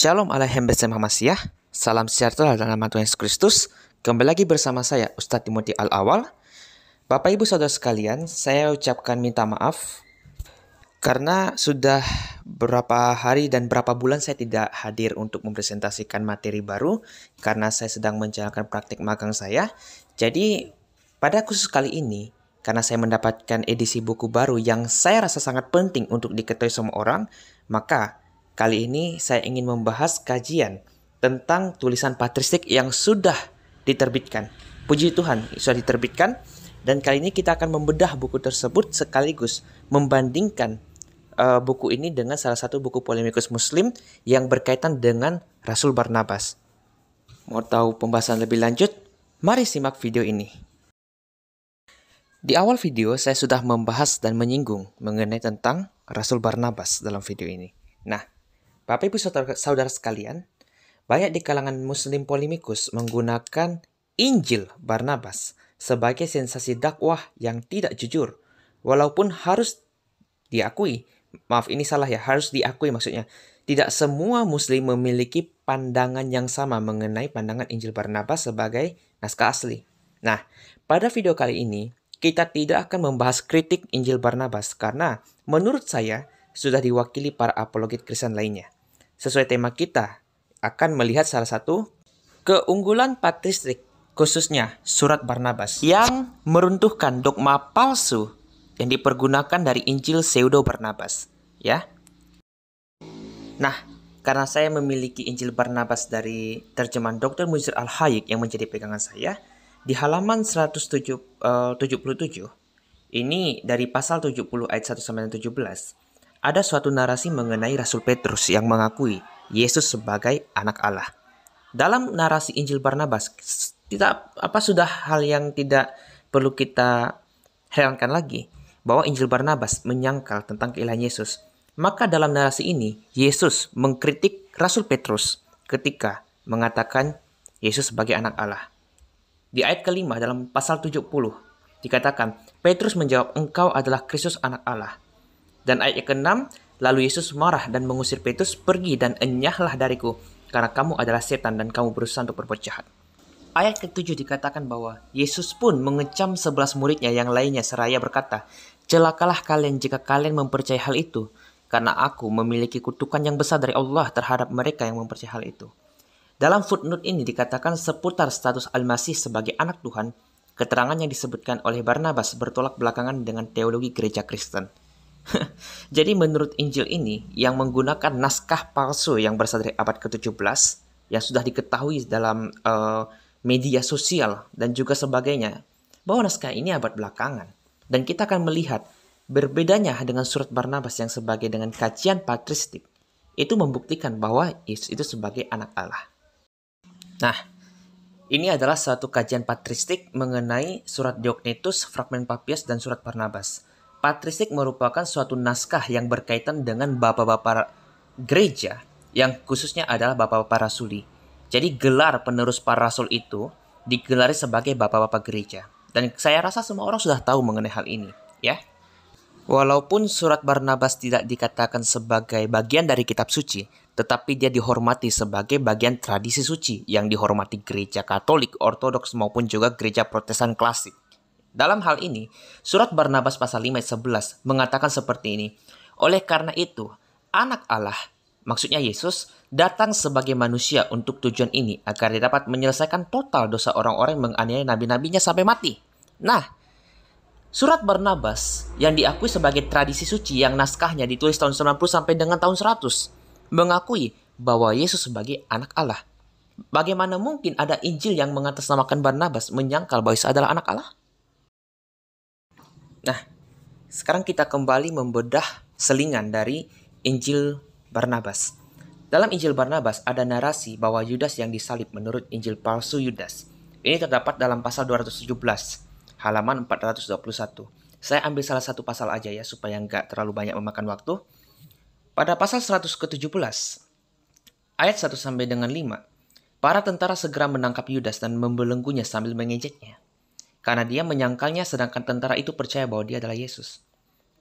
Shalom Aleichem B'Shem HaMashiach. Salam sejahtera dalam nama Tuhan Yesus Kristus. Kembali lagi bersama saya, Ustadz Timothy Al-Awal. Bapak Ibu Saudara sekalian, saya ucapkan minta maaf karena sudah beberapa hari dan berapa bulan saya tidak hadir untuk mempresentasikan materi baru karena saya sedang menjalankan praktik magang saya. Jadi pada khusus kali ini, karena saya mendapatkan edisi buku baru yang saya rasa sangat penting untuk diketahui semua orang, maka kali ini saya ingin membahas kajian tentang tulisan patristik yang sudah diterbitkan. Puji Tuhan, sudah diterbitkan. Dan kali ini kita akan membedah buku tersebut sekaligus membandingkan buku ini dengan salah satu buku polemikus Muslim yang berkaitan dengan Rasul Barnabas. Mau tahu pembahasan lebih lanjut? Mari simak video ini. Di awal video saya sudah membahas dan menyinggung mengenai tentang Rasul Barnabas dalam video ini. Nah, Bapak Ibu Saudara sekalian, banyak di kalangan Muslim polemikus menggunakan Injil Barnabas sebagai sensasi dakwah yang tidak jujur, walaupun harus diakui, harus diakui maksudnya, tidak semua Muslim memiliki pandangan yang sama mengenai pandangan Injil Barnabas sebagai naskah asli. Nah, pada video kali ini, kita tidak akan membahas kritik Injil Barnabas karena menurut saya sudah diwakili para apologet Kristen lainnya. Sesuai tema kita, akan melihat salah satu keunggulan patristik, khususnya surat Barnabas, yang meruntuhkan dogma palsu yang dipergunakan dari Injil pseudo Barnabas. Ya. Nah, karena saya memiliki Injil Barnabas dari terjemahan Dr. Mujizat Al-Hayek yang menjadi pegangan saya, di halaman 177, ini dari pasal 70 ayat 1-17, ada suatu narasi mengenai Rasul Petrus yang mengakui Yesus sebagai anak Allah. Dalam narasi Injil Barnabas, sudah hal yang tidak perlu kita herankan lagi, bahwa Injil Barnabas menyangkal tentang keilahian Yesus. Maka dalam narasi ini, Yesus mengkritik Rasul Petrus ketika mengatakan Yesus sebagai anak Allah. Di ayat kelima dalam pasal 70 dikatakan, Petrus menjawab, engkau adalah Kristus anak Allah. Dan ayat ke-6, lalu Yesus marah dan mengusir Petrus, pergi dan enyahlah dariku, karena kamu adalah setan dan kamu berusaha untuk berbuat jahat. Ayat ke-7 dikatakan bahwa Yesus pun mengecam 11 muridnya yang lainnya seraya berkata, celakalah kalian jika kalian mempercayai hal itu, karena aku memiliki kutukan yang besar dari Allah terhadap mereka yang mempercayai hal itu. Dalam footnote ini dikatakan seputar status Al-Masih sebagai anak Tuhan, keterangan yang disebutkan oleh Barnabas bertolak belakangan dengan teologi gereja Kristen. Jadi menurut Injil ini yang menggunakan naskah palsu yang berasal dari abad ke-17 yang sudah diketahui dalam media sosial dan juga sebagainya, bahwa naskah ini abad belakangan. Dan kita akan melihat berbedanya dengan surat Barnabas yang sebagai dengan kajian patristik, itu membuktikan bahwa Yesus itu sebagai anak Allah. Nah, ini adalah suatu kajian patristik mengenai surat Diognetus, fragmen Papias, dan surat Barnabas. Patristik merupakan suatu naskah yang berkaitan dengan bapak-bapak gereja, yang khususnya adalah bapak-bapak rasuli. Jadi gelar penerus para rasul itu digelari sebagai bapak-bapak gereja. Dan saya rasa semua orang sudah tahu mengenai hal ini, ya. Walaupun surat Barnabas tidak dikatakan sebagai bagian dari kitab suci, tetapi dia dihormati sebagai bagian tradisi suci yang dihormati gereja Katolik, Ortodoks maupun juga gereja Protestan klasik. Dalam hal ini, surat Barnabas pasal 5 ayat 11 mengatakan seperti ini, oleh karena itu, anak Allah, maksudnya Yesus, datang sebagai manusia untuk tujuan ini agar dia dapat menyelesaikan total dosa orang-orang yang menganiaya nabi-nabinya sampai mati. Nah, surat Barnabas yang diakui sebagai tradisi suci yang naskahnya ditulis tahun 90 sampai dengan tahun 100 mengakui bahwa Yesus sebagai anak Allah. Bagaimana mungkin ada Injil yang mengatasnamakan Barnabas menyangkal bahwa Yesus adalah anak Allah? Nah, sekarang kita kembali membedah selingan dari Injil Barnabas. Dalam Injil Barnabas ada narasi bahwa Yudas yang disalib menurut Injil palsu Yudas. Ini terdapat dalam pasal 217, halaman 421. Saya ambil salah satu pasal aja ya, supaya nggak terlalu banyak memakan waktu. Pada pasal 117, ayat 1 sampai dengan 5, para tentara segera menangkap Yudas dan membelenggunya sambil mengejeknya. Karena dia menyangkalnya, sedangkan tentara itu percaya bahwa dia adalah Yesus.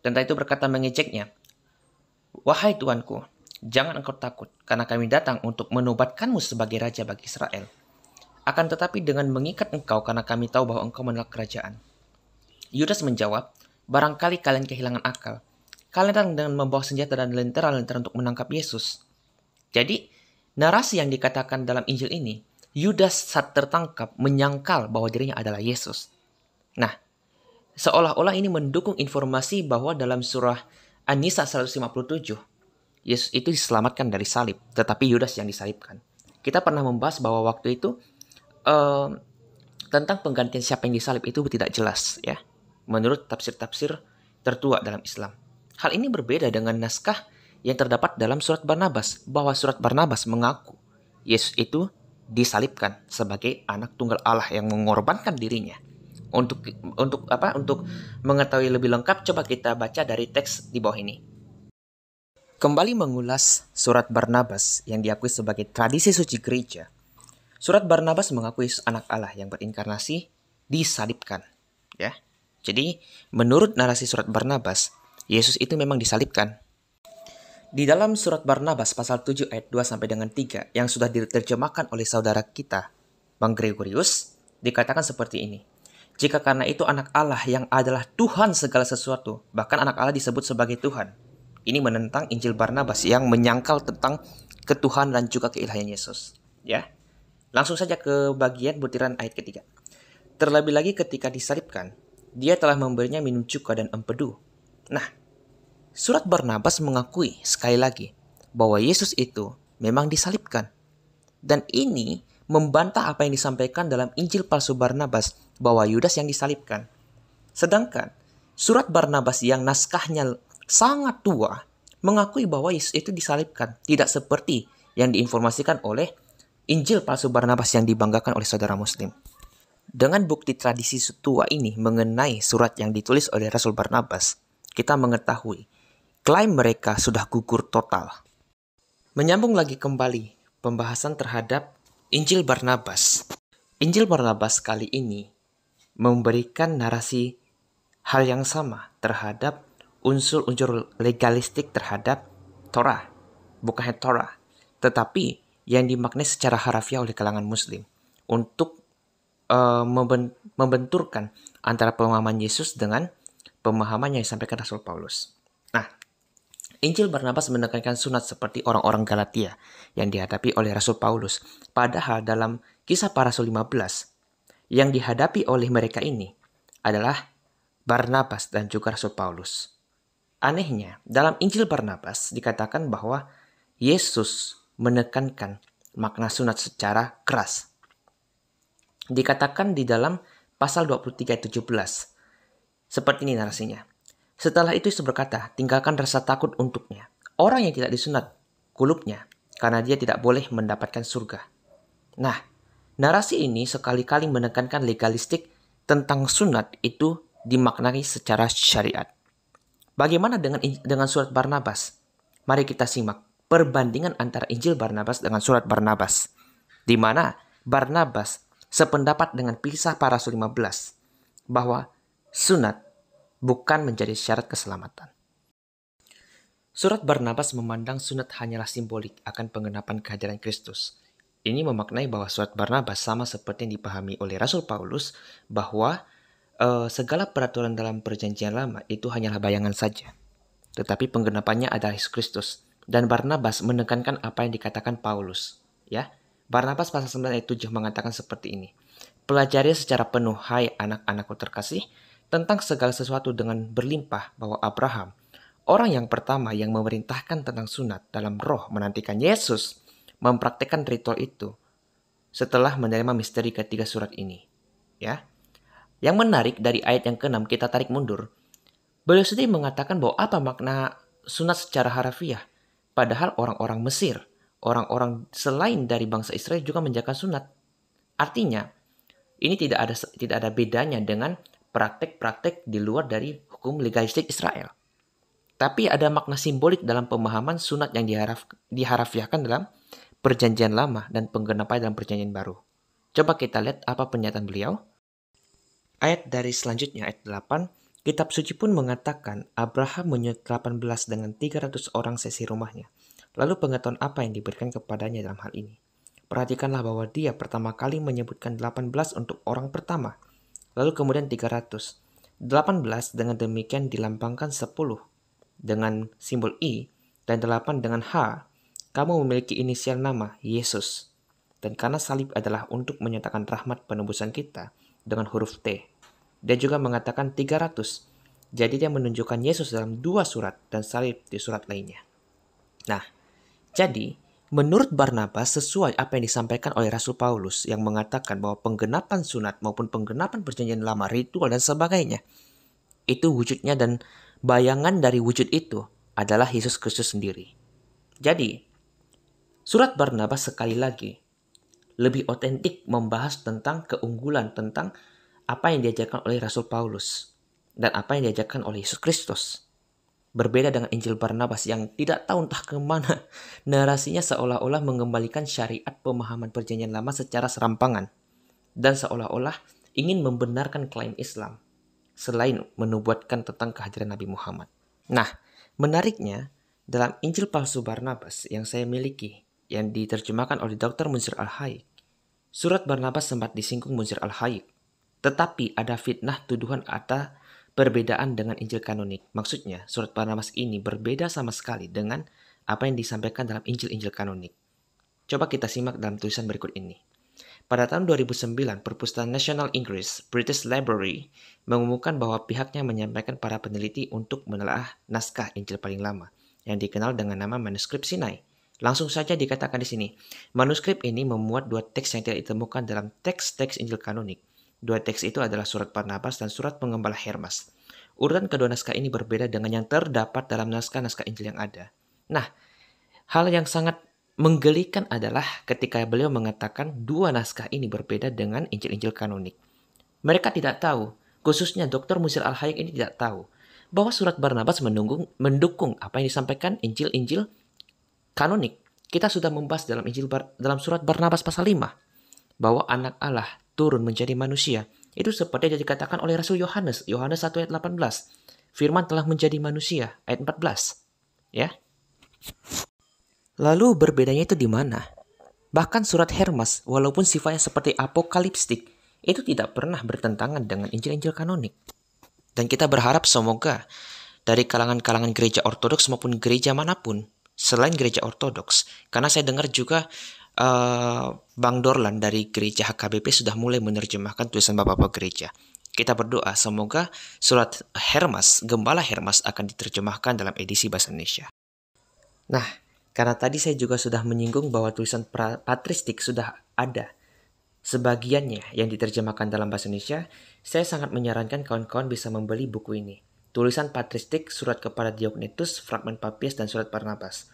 Tentara itu berkata mengejeknya, wahai tuanku, Jangan engkau takut, karena kami datang untuk menobatkanmu sebagai raja bagi Israel. Akan tetapi dengan mengikat engkau karena kami tahu bahwa engkau menolak kerajaan." Yudas menjawab, "Barangkali kalian kehilangan akal. Kalian datang dengan membawa senjata dan lentera-lentera untuk menangkap Yesus." Jadi, narasi yang dikatakan dalam Injil ini, Yudas saat tertangkap menyangkal bahwa dirinya adalah Yesus. Nah, seolah-olah ini mendukung informasi bahwa dalam surah An-Nisa 157, Yesus itu diselamatkan dari salib, tetapi Yudas yang disalibkan. Kita pernah membahas bahwa waktu itu eh, tentang penggantian siapa yang disalib itu tidak jelas, ya, menurut tafsir-tafsir tertua dalam Islam. Hal ini berbeda dengan naskah yang terdapat dalam surat Barnabas, bahwa surat Barnabas mengaku Yesus itu disalibkan sebagai anak tunggal Allah yang mengorbankan dirinya. Untuk mengetahui lebih lengkap, coba kita baca dari teks di bawah ini. Kembali mengulas surat Barnabas yang diakui sebagai tradisi suci gereja. Surat Barnabas mengakui Yesus anak Allah yang berinkarnasi disalibkan, ya. Jadi, menurut narasi surat Barnabas, Yesus itu memang disalibkan. Di dalam surat Barnabas pasal 7 ayat 2 sampai dengan 3 yang sudah diterjemahkan oleh saudara kita, Bang Gregorius, dikatakan seperti ini. Jika karena itu anak Allah yang adalah Tuhan segala sesuatu, bahkan anak Allah disebut sebagai Tuhan. Ini menentang Injil Barnabas yang menyangkal tentang ketuhanan dan juga keilahian Yesus. Ya, langsung saja ke bagian butiran ayat ketiga. Terlebih lagi ketika disalibkan, dia telah memberinya minum cuka dan empedu. Nah, surat Barnabas mengakui sekali lagi bahwa Yesus itu memang disalibkan. Dan ini membantah apa yang disampaikan dalam Injil palsu Barnabas bahwa Yudas yang disalibkan. Sedangkan surat Barnabas yang naskahnya sangat tua mengakui bahwa Yesus itu disalibkan, tidak seperti yang diinformasikan oleh Injil palsu Barnabas yang dibanggakan oleh saudara Muslim. Dengan bukti tradisi tua ini mengenai surat yang ditulis oleh Rasul Barnabas, kita mengetahui klaim mereka sudah gugur total. Menyambung lagi kembali pembahasan terhadap Injil Barnabas. Injil Barnabas kali ini memberikan narasi hal yang sama terhadap unsur-unsur legalistik terhadap Torah. Bukan hanya Torah, tetapi yang dimaknai secara harafiah oleh kalangan Muslim untuk membenturkan antara pemahaman Yesus dengan pemahaman yang disampaikan Rasul Paulus. Nah, Injil Barnabas menekankan sunat seperti orang-orang Galatia yang dihadapi oleh Rasul Paulus. Padahal dalam Kisah Para Rasul 15, yang dihadapi oleh mereka ini adalah Barnabas dan juga Rasul Paulus. Anehnya, dalam Injil Barnabas dikatakan bahwa Yesus menekankan makna sunat secara keras. Dikatakan di dalam pasal 23 ayat 17. Seperti ini narasinya. Setelah itu Yesus berkata, "Tinggalkan rasa takut untuknya. Orang yang tidak disunat, kulupnya, karena dia tidak boleh mendapatkan surga." Nah, narasi ini sekali-kali menekankan legalistik tentang sunat itu dimaknai secara syariat. Bagaimana dengan surat Barnabas? Mari kita simak perbandingan antara Injil Barnabas dengan surat Barnabas, di mana Barnabas sependapat dengan Kisah Para Rasul 15 bahwa sunat bukan menjadi syarat keselamatan. Surat Barnabas memandang sunat hanyalah simbolik akan penggenapan kehadiran Kristus. Ini memaknai bahwa surat Barnabas sama seperti yang dipahami oleh Rasul Paulus bahwa segala peraturan dalam perjanjian lama itu hanyalah bayangan saja. Tetapi penggenapannya adalah Yesus Kristus. Dan Barnabas menekankan apa yang dikatakan Paulus. Ya, Barnabas pasal 9 ayat 7 mengatakan seperti ini. "Pelajari secara penuh, hai anak-anakku terkasih, tentang segala sesuatu dengan berlimpah bahwa Abraham, orang yang pertama yang memerintahkan tentang sunat dalam roh menantikan Yesus, mempraktikkan ritual itu setelah menerima misteri ketiga surat ini." Ya. Yang menarik dari ayat yang ke-6 kita tarik mundur. Beliau sendiri mengatakan bahwa apa makna sunat secara harafiah. Padahal orang-orang Mesir, orang-orang selain dari bangsa Israel juga menjalankan sunat. Artinya, ini tidak ada bedanya dengan praktek-praktek di luar dari hukum legalistik Israel. Tapi ada makna simbolik dalam pemahaman sunat yang diharafiahkan dalam perjanjian lama dan penggenapan dalam perjanjian baru. Coba kita lihat apa pernyataan beliau. Ayat dari selanjutnya, ayat 8. "Kitab suci pun mengatakan Abraham menyulut 18 dengan 300 orang sesi rumahnya. Lalu pengetahuan apa yang diberikan kepadanya dalam hal ini? Perhatikanlah bahwa dia pertama kali menyebutkan 18 untuk orang pertama, lalu kemudian 300. 18 dengan demikian dilambangkan 10 dengan simbol I, dan 8 dengan H. Kamu memiliki inisial nama Yesus. Dan karena salib adalah untuk menyatakan rahmat penebusan kita dengan huruf T. Dia juga mengatakan 300. Jadi dia menunjukkan Yesus dalam 2 surat dan salib di surat lainnya. Nah, jadi menurut Barnabas sesuai apa yang disampaikan oleh Rasul Paulus yang mengatakan bahwa penggenapan sunat maupun penggenapan perjanjian lama, ritual dan sebagainya, itu wujudnya dan bayangan dari wujud itu adalah Yesus Kristus sendiri. Jadi, surat Barnabas sekali lagi lebih otentik membahas tentang keunggulan, tentang apa yang diajarkan oleh Rasul Paulus dan apa yang diajarkan oleh Yesus Kristus. Berbeda dengan Injil Barnabas yang tidak tahu entah kemana, narasinya seolah-olah mengembalikan syariat pemahaman perjanjian lama secara serampangan dan seolah-olah ingin membenarkan klaim Islam selain menubuatkan tentang kehadiran Nabi Muhammad. Nah, menariknya dalam Injil palsu Barnabas yang saya miliki yang diterjemahkan oleh Dr. Munzir Al-Hayek, surat Barnabas sempat disinggung Munzir Al-Hayek, tetapi ada fitnah tuduhan ada perbedaan dengan Injil kanonik. Maksudnya, surat Barnabas ini berbeda sama sekali dengan apa yang disampaikan dalam Injil-Injil kanonik. Coba kita simak dalam tulisan berikut ini. Pada tahun 2009, Perpustakaan Nasional Inggris, British Library, mengumumkan bahwa pihaknya menyampaikan para peneliti untuk menelaah naskah Injil paling lama, yang dikenal dengan nama manuskrip Sinai. Langsung saja dikatakan di sini, manuskrip ini memuat 2 teks yang tidak ditemukan dalam teks-teks Injil kanonik. 2 teks itu adalah surat Barnabas dan surat Pengembala Hermas. Urutan kedua naskah ini berbeda dengan yang terdapat dalam naskah-naskah Injil yang ada. Nah, hal yang sangat menggelikan adalah ketika beliau mengatakan 2 naskah ini berbeda dengan Injil-Injil kanonik. Mereka tidak tahu, khususnya Dr. Munzir Al-Hayek ini tidak tahu, bahwa surat Barnabas mendukung apa yang disampaikan Injil-Injil kanonik. Kita sudah membahas dalam surat Barnabas pasal 5, bahwa anak Allah turun menjadi manusia. Itu seperti yang dikatakan oleh Rasul Yohanes 1 ayat 18. Firman telah menjadi manusia, ayat 14. Ya. Lalu berbedanya itu di mana? Bahkan surat Hermas, walaupun sifatnya seperti apokaliptik, itu tidak pernah bertentangan dengan Injil-Injil kanonik. Dan kita berharap semoga dari kalangan-kalangan gereja ortodoks maupun gereja manapun, selain gereja ortodoks, karena saya dengar juga Bang Dorlan dari gereja HKBP sudah mulai menerjemahkan tulisan Bapak-Bapak gereja. Kita berdoa semoga surat Hermas, Gembala Hermas akan diterjemahkan dalam edisi bahasa Indonesia. Nah, karena tadi saya juga sudah menyinggung bahwa tulisan patristik sudah ada sebagiannya yang diterjemahkan dalam bahasa Indonesia, saya sangat menyarankan kawan-kawan bisa membeli buku ini. Tulisan patristik, surat kepada Diognetus, fragmen Papias, dan surat Barnabas.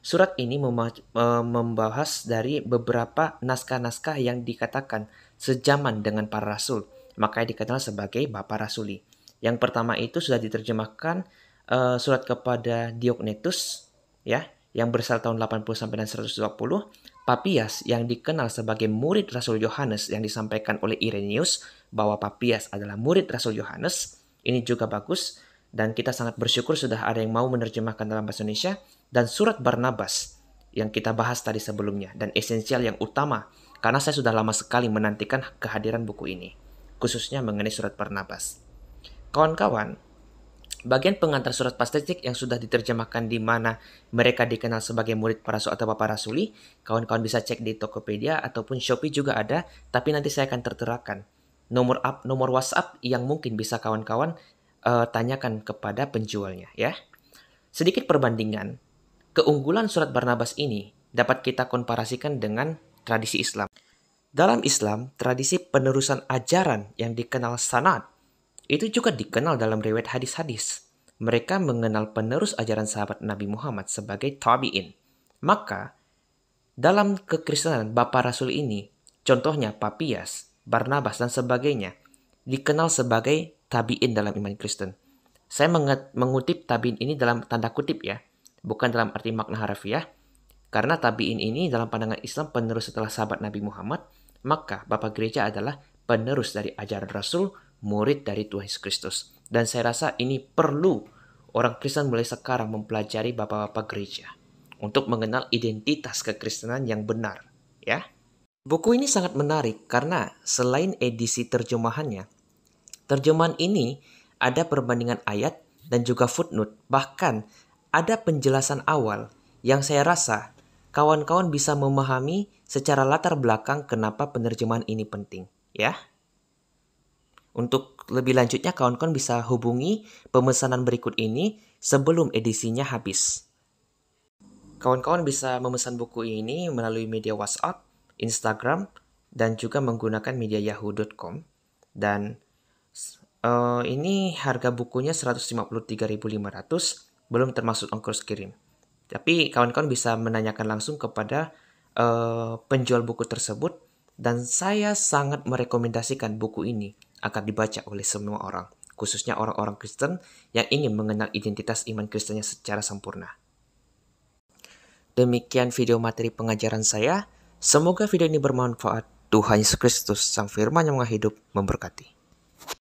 Surat ini membahas dari beberapa naskah-naskah yang dikatakan sejaman dengan para rasul, makanya dikenal sebagai Bapak Rasuli. Yang pertama itu sudah diterjemahkan surat kepada Diognetus, ya, yang bersal tahun 80 sampai 120. Papias yang dikenal sebagai murid Rasul Yohanes yang disampaikan oleh Irenaeus bahwa Papias adalah murid Rasul Yohanes. Ini juga bagus dan kita sangat bersyukur sudah ada yang mau menerjemahkan dalam bahasa Indonesia. Dan surat Barnabas yang kita bahas tadi sebelumnya dan esensial yang utama karena saya sudah lama sekali menantikan kehadiran buku ini, khususnya mengenai surat Barnabas. Kawan-kawan, bagian pengantar surat patristik yang sudah diterjemahkan di mana mereka dikenal sebagai murid para rasul atau Bapak Rasuli, kawan-kawan bisa cek di Tokopedia ataupun Shopee juga ada, tapi nanti saya akan terterakan nomor WhatsApp yang mungkin bisa kawan-kawan tanyakan kepada penjualnya ya. Sedikit perbandingan, keunggulan surat Barnabas ini dapat kita komparasikan dengan tradisi Islam. Dalam Islam, tradisi penerusan ajaran yang dikenal sanad itu juga dikenal dalam riwayat hadis-hadis. Mereka mengenal penerus ajaran sahabat Nabi Muhammad sebagai tabi'in. Maka, dalam kekristenan Bapak Rasul ini, contohnya Papias, Barnabas, dan sebagainya, dikenal sebagai tabi'in dalam iman Kristen. Saya mengutip tabi'in ini dalam tanda kutip ya, bukan dalam arti makna harfiah, karena tabi'in ini dalam pandangan Islam penerus setelah sahabat Nabi Muhammad, maka Bapak Gereja adalah penerus dari ajaran Rasul, murid dari Tuhan Yesus Kristus. Dan saya rasa ini perlu orang Kristen mulai sekarang mempelajari Bapak-Bapak Gereja untuk mengenal identitas kekristenan yang benar, ya. Buku ini sangat menarik karena selain edisi terjemahannya, terjemahan ini ada perbandingan ayat dan juga footnote, bahkan ada penjelasan awal yang saya rasa kawan-kawan bisa memahami secara latar belakang kenapa penerjemahan ini penting, ya. Untuk lebih lanjutnya kawan-kawan bisa hubungi pemesanan berikut ini sebelum edisinya habis. Kawan-kawan bisa memesan buku ini melalui media WhatsApp, Instagram, dan juga menggunakan media yahoo.com. Dan ini harga bukunya 153.500, belum termasuk ongkos kirim. Tapi kawan-kawan bisa menanyakan langsung kepada penjual buku tersebut, dan saya sangat merekomendasikan buku ini akan dibaca oleh semua orang, khususnya orang-orang Kristen yang ingin mengenal identitas iman Kristennya secara sempurna. Demikian video materi pengajaran saya. Semoga video ini bermanfaat. Tuhan Yesus Kristus, Sang Firman yang Maha Hidup, memberkati.